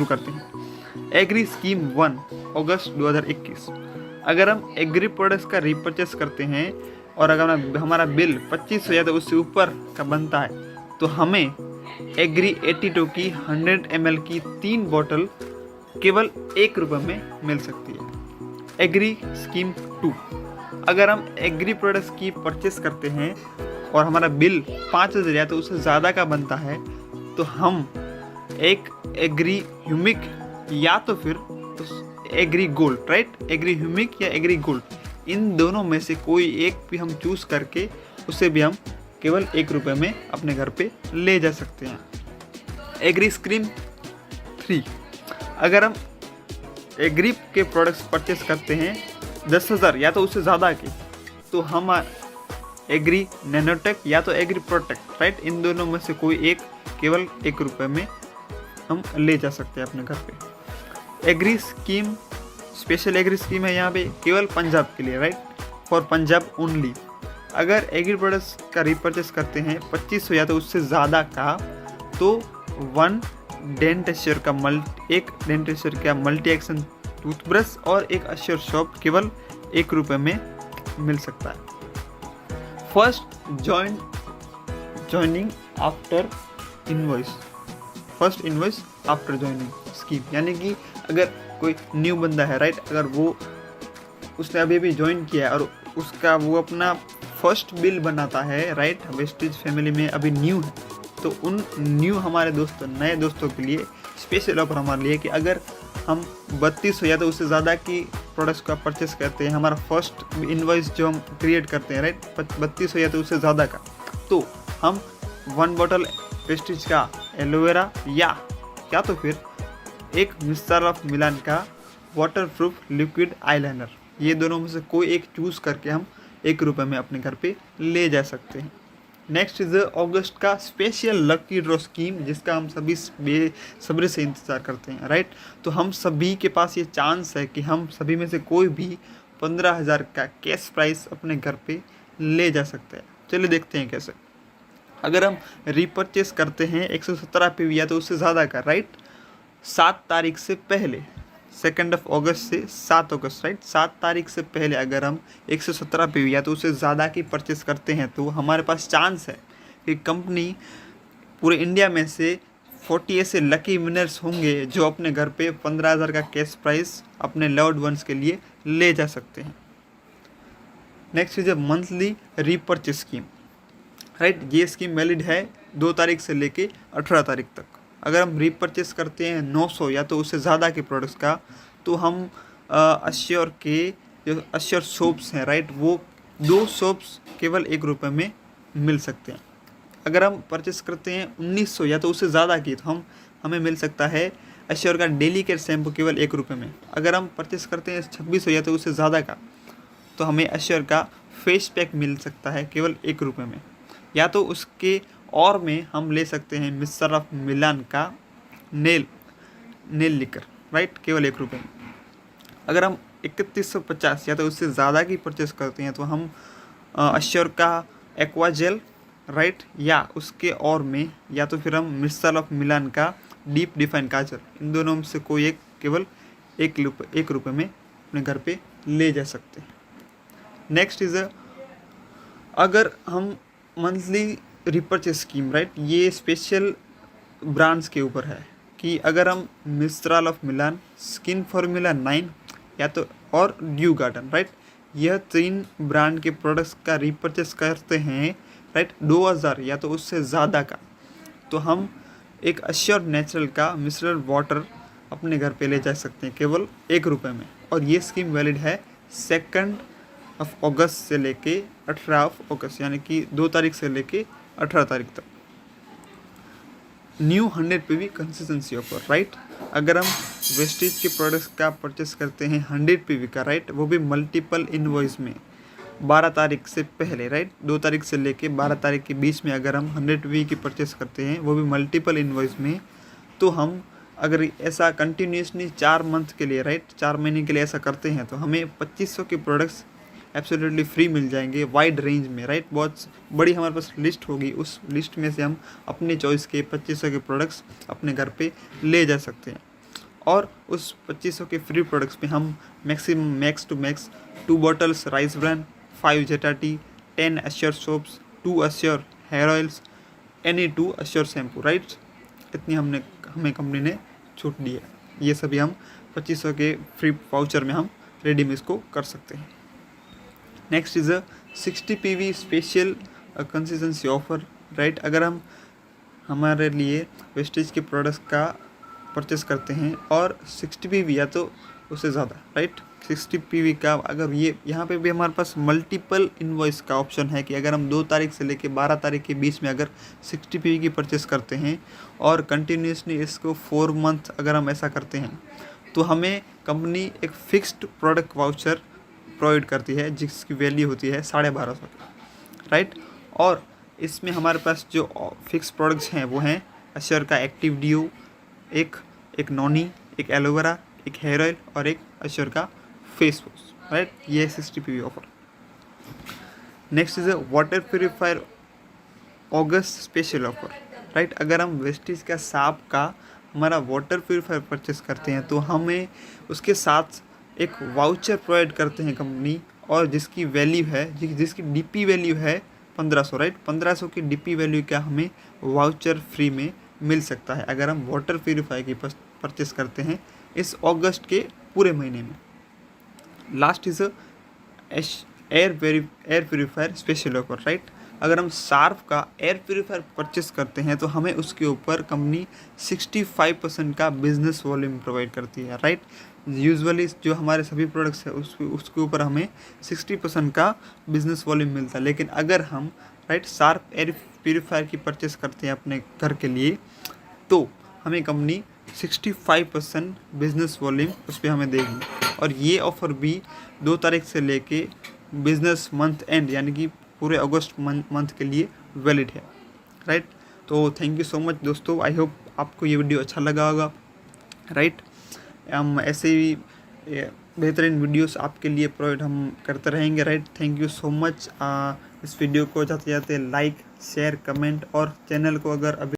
शुरू करते हैं। एग्री स्कीम 1 अगस्त 2021। अगर हम एग्री प्रोडक्ट्स का रिपर्चेस करते हैं और अगर हमारा बिल 2500 या तो उससे ऊपर का बनता है तो हमें एग्री 82 की 100 ml की 3 बोतल केवल ₹1 में मिल सकती है। एग्री स्कीम 2, अगर हम एग्री प्रोडक्ट्स की परचेस करते हैं और हमारा बिल 5000 या तो उससे ज़्यादा का बनता है तो हम एक एग्री ह्यूमिक या तो फिर agri gold, right, agri humic या एग्री गोल्ड, इन दोनों में से कोई एक भी हम चूज़ करके उसे भी हम केवल ₹1 में अपने घर पे ले जा सकते हैं। एग्री स्कीम 3, अगर हम एग्री के प्रोडक्ट्स परचेस करते हैं 10,000 या तो उससे ज़्यादा के तो हम एग्री नैनोटेक या तो एग्री प्रोटेक्ट, राइट, इन दोनों में से कोई एक केवल ₹1 में हम ले जा सकते हैं अपने घर पे। Agri scheme special agri scheme है यहाँ पे केवल पंजाब के लिए, राइट, फॉर पंजाब ओनली। अगर एग्री प्रोडक्ट्स का रिपर्चेस करते हैं 2500 या तो उससे ज़्यादा का तो एक डेंटेश्योर का मल्टी एक्शन टूथब्रश और एक अश्योर शॉप केवल ₹1 में मिल सकता है। First joining after invoice, first invoice after joining scheme, यानी कि अगर कोई न्यू बंदा है, राइट, अगर वो उसने अभी ज्वाइन किया है और उसका वो अपना फर्स्ट बिल बनाता है, राइट, वेस्टेज फैमिली में अभी न्यू है, तो उन न्यू हमारे दोस्तों, नए दोस्तों के लिए स्पेशल ऑफर हमारे लिए कि अगर हम 3200 या तो उससे ज़्यादा की प्रोडक्ट्स का परचेस करते हैं, हमारा फर्स्ट इनवॉइस जो हम क्रिएट करते हैं, राइट, 3200 या तो उससे ज़्यादा का, तो हम 1 बोतल वेस्टेज का एलोवेरा या तो फिर एक मिस्टर ऑफ मिलान का वाटरप्रूफ लिक्विड आईलाइनर, ये दोनों में से कोई एक चूज़ करके हम ₹1 में अपने घर पे ले जा सकते हैं। नेक्स्ट इज अगस्त का स्पेशल लकी ड्रॉ स्कीम, जिसका हम सभी बेसब्री से इंतज़ार करते हैं, राइट। तो हम सभी के पास ये चांस है कि हम सभी में से कोई भी 15,000 का कैश प्राइस अपने घर पे ले जा सकते हैं। चलिए देखते हैं कैसे। अगर हम रिपर्चेस करते हैं 117 PV या तो उससे ज़्यादा का, राइट, 7 तारीख से पहले, 2 अगस्त से 7 अगस्त, राइट, 7 तारीख से पहले अगर हम 117 PV या तो उससे ज़्यादा की परचेस करते हैं तो हमारे पास चांस है कि कंपनी पूरे इंडिया में से 40 ऐसे लकी विनर्स होंगे जो अपने घर पे 15,000 का कैश प्राइस अपने लव्ड वंस के लिए ले जा सकते हैं। Next is monthly repurchase scheme, right, ये स्कीम वैलिड है 2 तारीख से लेके 18 तारीख तक। अगर हम रिपर्चेस करते हैं 900 या तो उससे ज़्यादा के प्रोडक्ट्स का तो हम अश्योर के जो अश्योर सोप्स हैं, राइट, वो 2 सोप्स केवल ₹1 में मिल सकते हैं। अगर हम परचेस करते हैं 1900 या तो उससे ज़्यादा की तो हमें मिल सकता है अश्योर का डेली केयर शैम्पू केवल ₹1 में। अगर हम परचेस करते हैं 2600 या तो उससे ज़्यादा का तो हमें अश्योर का फेस पैक मिल सकता है केवल ₹1 में, या तो उसके और में हम ले सकते हैं मिस्टर ऑफ मिलान का नेल लिकर, राइट, केवल ₹1 में। अगर हम 3150 या तो उससे ज़्यादा की परचेस करते हैं तो हम अश्योर का एक्वा जेल, राइट, या उसके और में, या तो फिर हम मिस्टर ऑफ मिलान का डीप डिफाइन काजल, इन दोनों में से कोई एक केवल ₹1 में अपने घर पे ले जा सकते हैं। नेक्स्ट इज अगर हम मंथली रिपर्चेस स्कीम, राइट, ये स्पेशल ब्रांड्स के ऊपर है कि अगर हम mistral of Milan, skin formula 9 या तो और ड्यू गार्डन, राइट, यह 3 ब्रांड के प्रोडक्ट्स का रिपर्चेस करते हैं, राइट, 2000 या तो उससे ज़्यादा का, तो हम एक अश्योर नेचुरल का मिनरल वाटर अपने घर पे ले जा सकते हैं केवल ₹1 में। और ये स्कीम वैलिड है 2 अगस्त से लेके 18 अगस्त, यानी कि 2 तारीख से लेके 18 तारीख तक। New 100 PV consistency offer, right, अगर हम वेस्टेज के प्रोडक्ट्स का परचेस करते हैं 100 PV का, राइट, वो भी मल्टीपल इनवॉइस में 12 तारीख से पहले, राइट, 2 तारीख से लेके 12 तारीख के बीच में अगर हम 100 PV की परचेस करते हैं वो भी मल्टीपल इनवॉइस में, तो हम अगर ऐसा कंटिन्यूसली 4 मंथ के लिए, राइट, 4 महीने के लिए ऐसा करते हैं तो हमें 2500 के प्रोडक्ट्स एब्सोल्युटली फ्री मिल जाएंगे वाइड रेंज में, राइट। बहुत बड़ी हमारे पास लिस्ट होगी, उस लिस्ट में से हम अपने चॉइस के 2500 के प्रोडक्ट्स अपने घर पे ले जा सकते हैं। और उस 2500 के फ्री प्रोडक्ट्स में हम maximum max to max 2 bottles rice brand, 5 zeta tea, 10 assure soaps, 2 assure hair oils, any 2 assure shampoo, right. इतनी हमें कंपनी ने छूट दी है। ये सभी हम 2500 के फ्री वाउचर में हम रेडीम इसको कर सकते हैं। Next is a 60 PV special consistency offer, right. अगर हम हमारे लिए वेस्टेज के प्रोडक्ट्स का परचेस करते हैं और 60 PV या तो उससे ज़्यादा, राइट, 60 PV का, अगर ये यहाँ पे भी हमारे पास मल्टीपल इनवॉइस का ऑप्शन है कि अगर हम 2 तारीख से लेके 12 तारीख के बीच में अगर 60 PV की परचेस करते हैं और कंटिन्यूसली इसको 4 मंथ अगर हम ऐसा करते हैं तो हमें कंपनी एक फिक्स्ड प्रोडक्ट वाउचर प्रोवाइड करती है जिसकी वैल्यू होती है 1250 की, राइट। और इसमें हमारे पास जो फिक्स प्रोडक्ट्स हैं वो हैं अश्योर का एक्टिव डीओ, एक नॉनी, एक एलोवेरा, एक हेयर ऑयल और एक अश्योर का फेस वॉश, राइट। ये 60 PV offer. Next is a water purifier August special offer, right. अगर हम वेस्टीज का साफ का हमारा वाटर प्योरीफायर परचेस करते हैं तो हमें उसके साथ एक वाउचर प्रोवाइड करते हैं कंपनी, और जिसकी वैल्यू है जिसकी डीपी वैल्यू है 1500, राइट। 1500 की डीपी वैल्यू का हमें वाउचर फ्री में मिल सकता है अगर हम वाटर प्योरीफायर की परचेस करते हैं इस अगस्त के पूरे महीने में। Last is air purifier special offer, right. अगर हम शार्प का एयर प्योरीफायर परचेस करते हैं तो हमें उसके ऊपर कंपनी 65% का बिजनेस वॉल्यूम प्रोवाइड करती है, राइट। यूजुअली जो हमारे सभी प्रोडक्ट्स है उसके ऊपर हमें 60% का बिजनेस वॉल्यूम मिलता है, लेकिन अगर हम, राइट, शार्प एयर प्योरीफायर की परचेस करते हैं अपने घर के लिए तो हमें कंपनी 65% बिजनेस वॉल्यूम उस पर हमें देगी। और ये ऑफ़र भी 2 तारीख से लेके बिजनेस मंथ एंड यानी कि पूरे अगस्त मंथ के लिए वैलिड है, राइट। तो थैंक यू सो मच दोस्तों, आई होप आपको ये वीडियो अच्छा लगा होगा, राइट। हम ऐसे ही बेहतरीन वीडियोस आपके लिए प्रोवाइड हम करते रहेंगे, right. Thank you so much. इस वीडियो को जाते जाते लाइक, शेयर, कमेंट और चैनल को अगर अभी